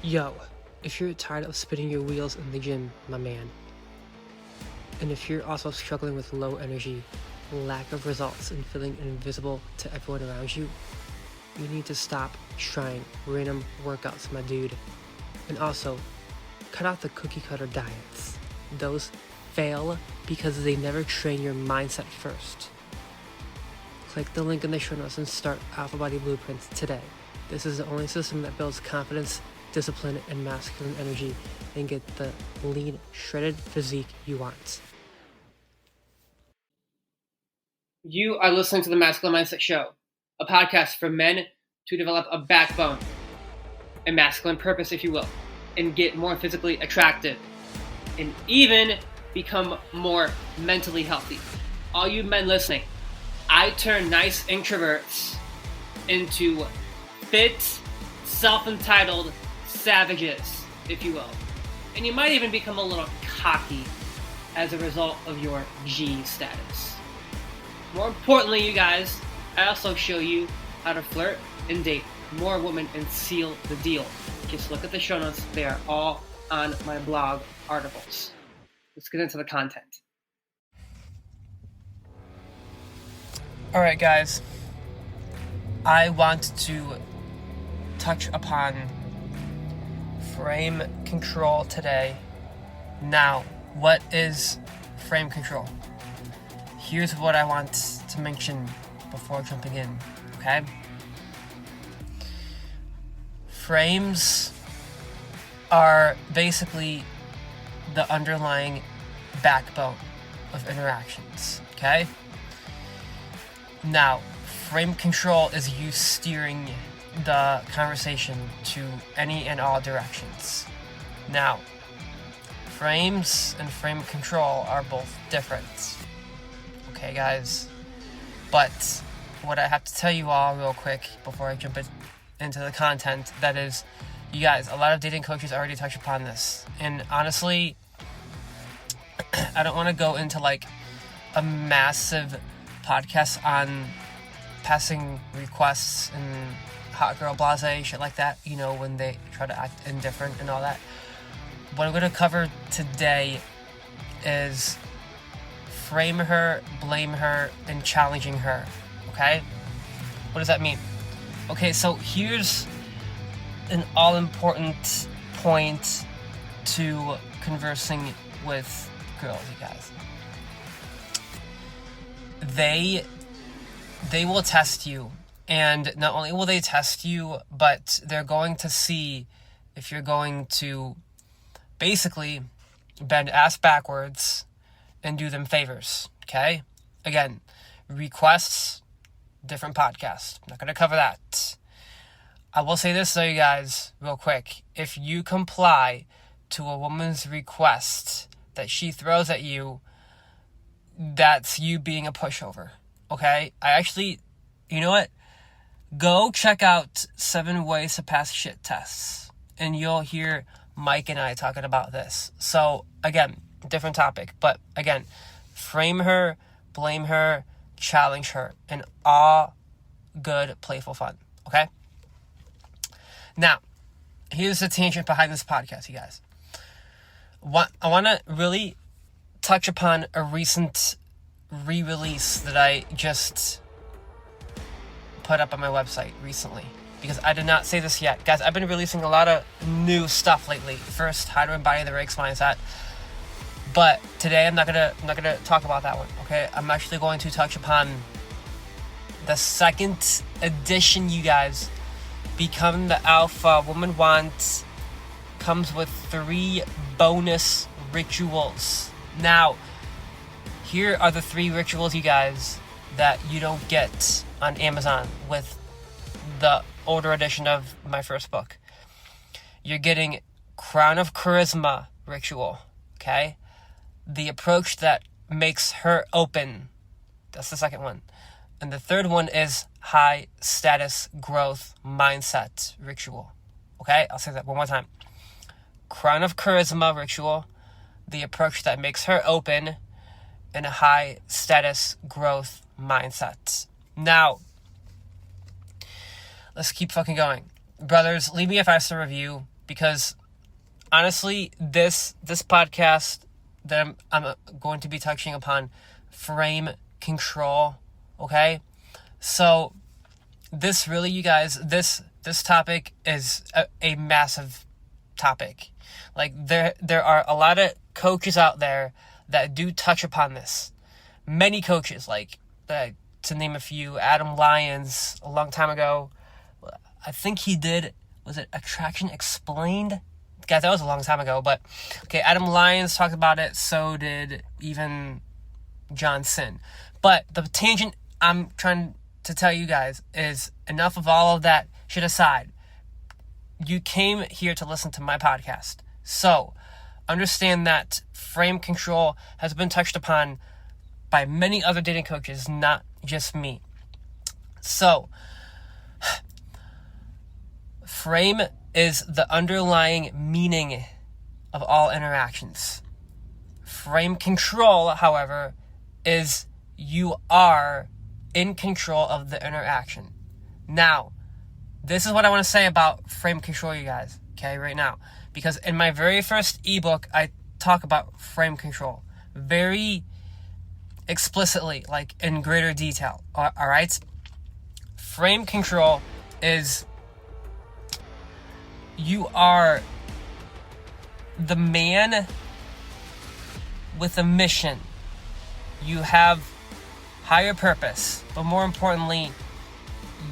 Yo, if you're tired of spinning your wheels in the gym, my man, and if you're also struggling with low energy, lack of results, and feeling invisible to everyone around you, you need to stop trying random workouts, my dude. And also, cut out the cookie cutter diets. Those fail because they never train your mindset first. Click the link in the show notes and start Alpha Body Blueprints today. This is the only system that builds confidence, discipline, and masculine energy, and get the lean, shredded physique you want. You are listening to the Masculine Mindset Show, a podcast for men to develop a backbone, a masculine purpose, if you will, and get more physically attractive, and even become more mentally healthy. All you men listening, I turn nice introverts into fit, self-entitled savages, if you will. And you might even become a little cocky as a result of your G status. More importantly, you guys, I also show you how to flirt and date more women and seal the deal. Just look at the show notes. They are all on my blog articles. Let's get into the content. Alright guys, I want to touch upon frame control today. Now, what is frame control? Here's what I want to mention before jumping in, okay? Frames are basically the underlying backbone of interactions, okay? Now, frame control is you steering the conversation to any and all directions. Now, frames and frame control are both different. Okay, guys? But what I have to tell you all real quick before I jump into the content, that is, you guys, a lot of dating coaches already touch upon this. And honestly, I don't want to go into like a massive podcast on passing requests and hot girl blase, shit like that, you know, when they try to act indifferent and all that. What I'm going to cover today is frame her, blame her, and challenging her, okay? What does that mean? Okay, so here's an all-important point to conversing with girls, you guys. They will test you, and not only will they test you, but they're going to see if you're going to basically bend ass backwards and do them favors, okay? Again, requests, different podcast. I'm not going to cover that. I will say this though, you guys, real quick. If you comply to a woman's request that she throws at you, that's you being a pushover, okay? I actually, you know what? Go check out 7 Ways to Pass Shit Tests, and you'll hear Mike and I talking about this. So, again, different topic, but again, frame her, blame her, challenge her, and all good, playful fun, okay? Now, here's the tangent behind this podcast, you guys. I want to really touch upon a recent re-release that I just put up on my website recently, because I did not say this yet. Guys, I've been releasing a lot of new stuff lately. First, how to embody the Rakes mindset. But today I'm not gonna talk about that one, okay? I'm actually going to touch upon the second edition, you guys. Become the Alpha Woman Wants comes with 3 bonus rituals. Now, here are the 3 rituals, you guys, that you don't get on Amazon with the older edition of my first book. You're getting Crown of Charisma ritual, okay? The approach that makes her open. That's the second one. And the third one is high status growth mindset ritual. Okay? I'll say that one more time. Crown of Charisma ritual, the approach that makes her open, and a high status growth mindset. Now, let's keep fucking going. Brothers, leave me a 5-star review because honestly, this podcast that I'm going to be touching upon, frame control, okay? So this really, you guys, this topic is a massive topic. Like, there are a lot of coaches out there that do touch upon this. Many coaches, like, to name a few, Adam Lyons, a long time ago, I think he did, was it Attraction Explained? Guys, that was a long time ago, but, okay, Adam Lyons talked about it, so did even Johnson. But the tangent I'm trying to tell you guys is, enough of all of that shit aside. You came here to listen to my podcast. So, understand that frame control has been touched upon by many other dating coaches, not just me. So, frame is the underlying meaning of all interactions. Frame control, however, is you are in control of the interaction. Now, this is what I want to say about frame control, you guys, okay, right now. Because in my very first ebook, I talk about frame control very explicitly, like in greater detail, all right? Frame control is you are the man with a mission. You have higher purpose, but more importantly,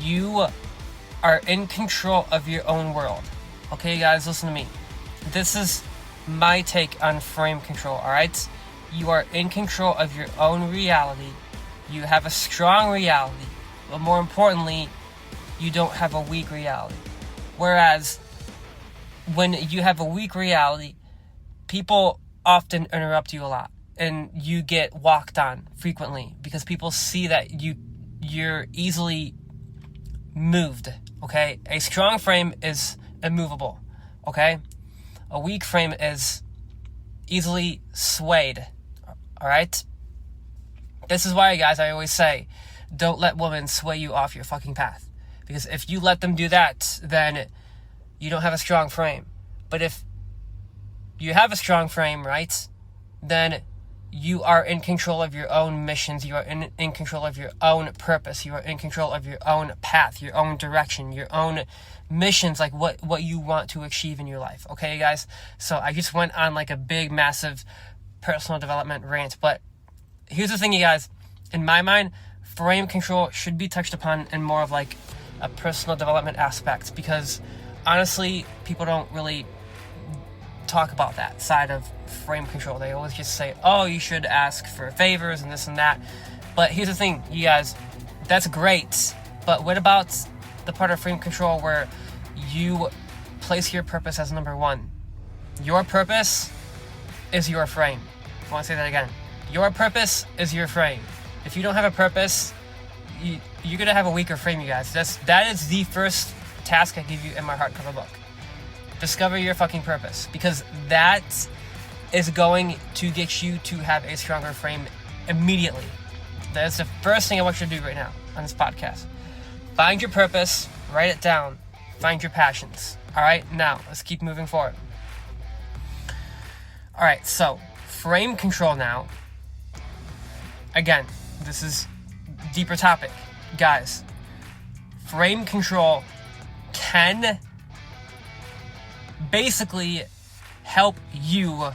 you are in control of your own world. Okay, guys, listen to me. This is my take on frame control, all right? You are in control of your own reality. You have a strong reality, but more importantly, you don't have a weak reality. Whereas, when you have a weak reality, people often interrupt you a lot, and you get walked on frequently because people see that you're easily moved, okay? A strong frame is immovable, okay? A weak frame is easily swayed, all right? This is why, guys, I always say, don't let women sway you off your fucking path. Because if you let them do that, then you don't have a strong frame. But if you have a strong frame, right, then you are in control of your own missions. You are in control of your own purpose. You are in control of your own path, your own direction, your own missions, like what you want to achieve in your life. Okay, guys? So I just went on like a big, massive personal development rant. But here's the thing, you guys. In my mind, frame control should be touched upon in more of like a personal development aspect, because honestly, people don't really talk about that side of frame control. They always just say, oh, you should ask for favors and this and that. But here's the thing, you guys, that's great, but what about the part of frame control where you place your purpose as number one? Your purpose is your frame. I want to say that again. Your purpose is your frame. If you don't have a purpose, you're gonna have a weaker frame, you guys. That is the first task I give you in my hardcover book. Discover your fucking purpose, because that is going to get you to have a stronger frame immediately. That's the first thing I want you to do right now on this podcast. Find your purpose, write it down, find your passions. All right, now let's keep moving forward. All right, so frame control now. Again, this is a deeper topic. Guys, frame control can basically help you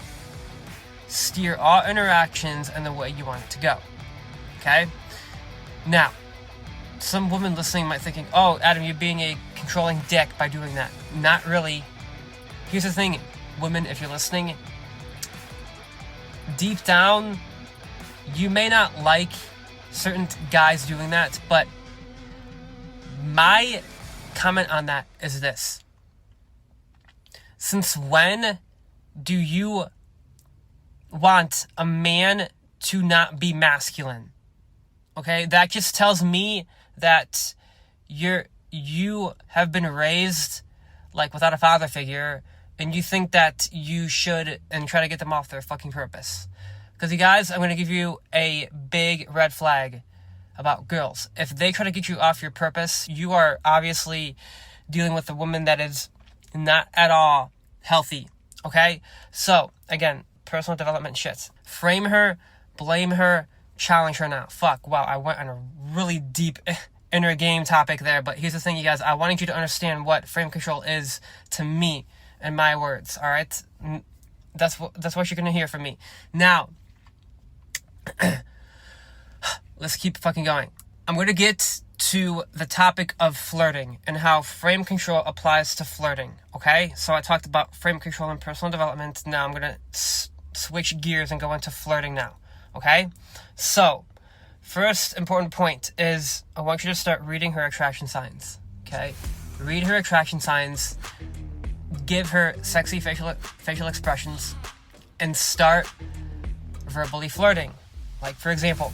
steer all interactions in the way you want it to go. Okay? Now, some women listening might thinking, oh, Adam, you're being a controlling dick by doing that. Not really. Here's the thing, women, if you're listening, deep down, you may not like certain guys doing that, but my comment on that is this. Since when do you want a man to not be masculine? Okay, that just tells me that you have been raised like without a father figure, and you think that you should and try to get them off their fucking purpose. Because you guys, I'm going to give you a big red flag about girls. If they try to get you off your purpose, you are obviously dealing with a woman that is Not at all healthy, okay? So, again, personal development shit. Frame her, blame her, challenge her now. Fuck, wow, I went on a really deep inner game topic there, but here's the thing, you guys. I wanted you to understand what frame control is to me and my words, all right? That's what you're going to hear from me. Now, let's keep fucking going. I'm going to get to the topic of flirting and how frame control applies to flirting, okay? So I talked about frame control and personal development. Now I'm going to switch gears and go into flirting now, okay? So, first important point is I want you to start reading her attraction signs, okay? Read her attraction signs, give her sexy facial expressions, and start verbally flirting. Like, for example,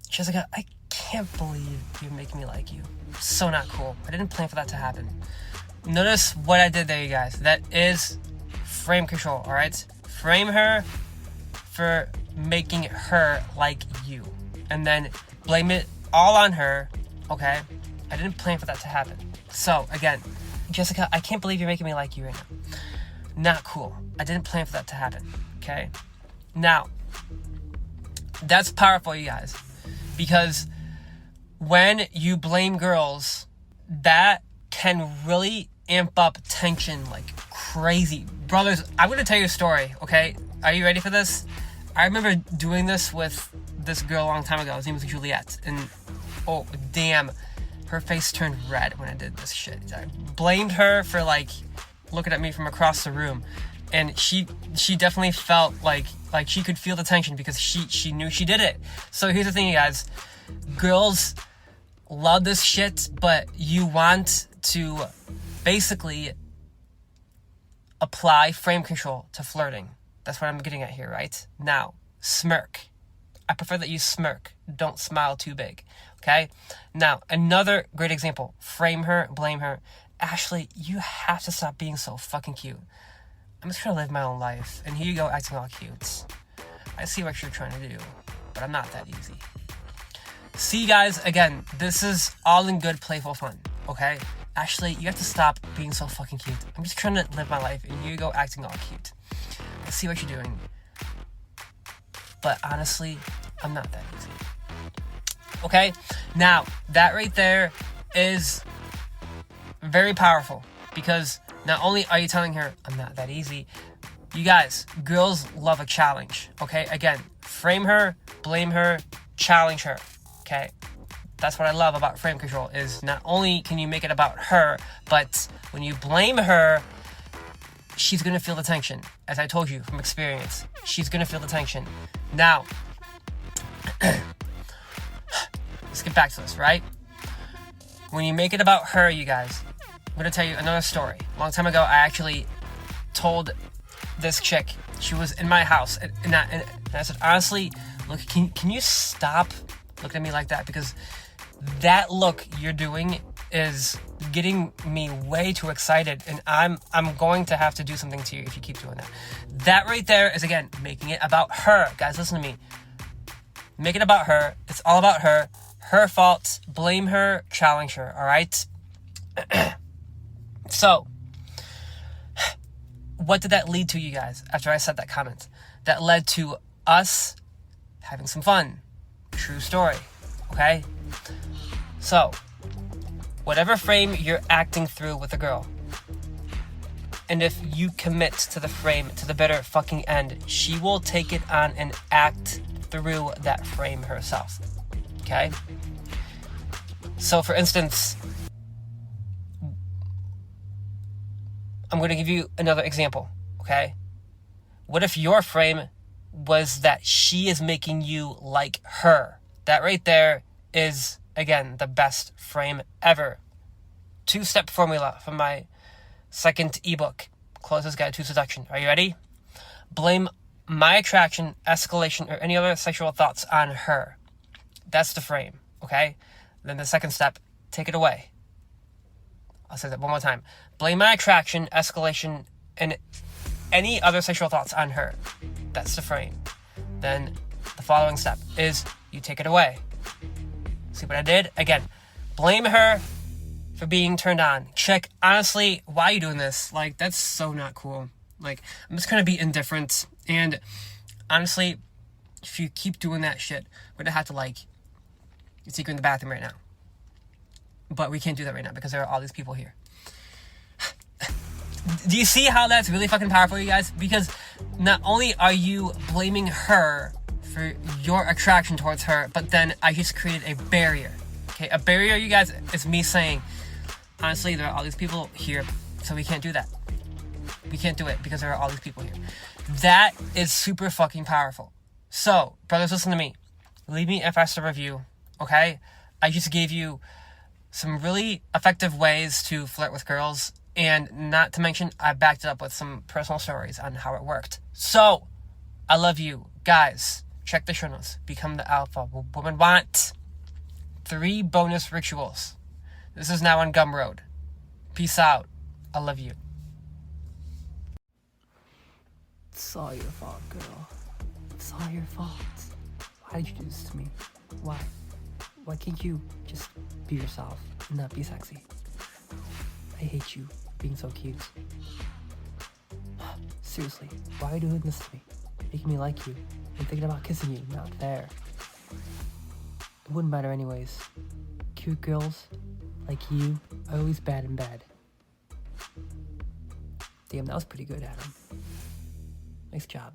Jessica, I can't believe you're making me like you. So not cool. I didn't plan for that to happen. Notice what I did there, you guys. That is frame control, all right? Frame her for making her like you. And then blame it all on her, okay? I didn't plan for that to happen. So, again, Jessica, I can't believe you're making me like you right now. Not cool. I didn't plan for that to happen, okay? Now, that's powerful, you guys. Because when you blame girls, that can really amp up tension like crazy. Brothers, I'm going to tell you a story, okay? Are you ready for this? I remember doing this with this girl a long time ago. His name was Juliet. And, oh, damn, her face turned red when I did this shit. I blamed her for, like, looking at me from across the room. And she definitely felt like she could feel the tension because she knew she did it. So here's the thing, you guys. Girls love this shit, but you want to basically apply frame control to flirting. That's what I'm getting at here, right? Now, smirk. I prefer that you smirk. Don't smile too big, okay? Now, another great example. Frame her, blame her. Ashley, you have to stop being so fucking cute. I'm just trying to live my own life, and here you go acting all cute. I see what you're trying to do, but I'm not that easy. See, guys, again, this is all in good, playful fun, okay? Ashley, you have to stop being so fucking cute. I'm just trying to live my life, and here you go acting all cute. I see what you're doing, but honestly, I'm not that easy. Okay? Now, that right there is very powerful, because not only are you telling her, I'm not that easy, you guys, girls love a challenge, okay? Again, frame her, blame her, challenge her, okay? That's what I love about frame control, is not only can you make it about her, but when you blame her, she's going to feel the tension. As I told you from experience, she's going to feel the tension. Now, let's get back to this, right? When you make it about her, you guys, I'm going to tell you another story. A long time ago, I actually told this chick, she was in my house, and I said, honestly, look, can you stop looking at me like that? Because that look you're doing is getting me way too excited, and I'm going to have to do something to you if you keep doing that. That right there is, again, making it about her. Guys, listen to me. Make it about her. It's all about her. Her fault. Blame her. Challenge her. All right? So, what did that lead to, you guys, after I said that comment? That led to us having some fun. True story. Okay? So, whatever frame you're acting through with a girl, and if you commit to the frame to the bitter fucking end, she will take it on and act through that frame herself. Okay? So, for instance, I'm going to give you another example. Okay? What if your frame was that she is making you like her? That right there is, again, the best frame ever. 2-step formula from my second ebook, Closest Guide to Seduction. Are you ready? Blame my attraction, escalation, or any other sexual thoughts on her. That's the frame, okay? Then the second step, take it away. I'll say that one more time. Blame my attraction, escalation, and any other sexual thoughts on her. That's the frame. Then the following step is you take it away. See what I did? Again, blame her, for being turned on. Chick, honestly, why are you doing this? Like, that's so not cool. Like, I'm just gonna be indifferent. And honestly, if you keep doing that shit, we're gonna have to, like, take you in the bathroom right now. But we can't do that right now because there are all these people here. Do you see how that's really fucking powerful, you guys? Because not only are you blaming her for your attraction towards her, but then I just created a barrier. Okay, a barrier, you guys, is me saying, honestly, there are all these people here, so we can't do that. We can't do it because there are all these people here. That is super fucking powerful. So, brothers, listen to me. Leave me a 5-star review, okay? I just gave you some really effective ways to flirt with girls, and not to mention, I backed it up with some personal stories on how it worked. So, I love you. Guys, check the show notes. Become the alpha woman want. 3 bonus rituals. This is now on Gumroad. Peace out. I love you. It's all your fault, girl. It's all your fault. Why did you do this to me? Why? Why can't you just be yourself and not be sexy? I hate you being so cute. Seriously, why are you doing this to me? Making me like you and thinking about kissing you. Not fair. It wouldn't matter anyways. Cute girls like you are always bad in bed. Damn, that was pretty good, Adam. Nice job.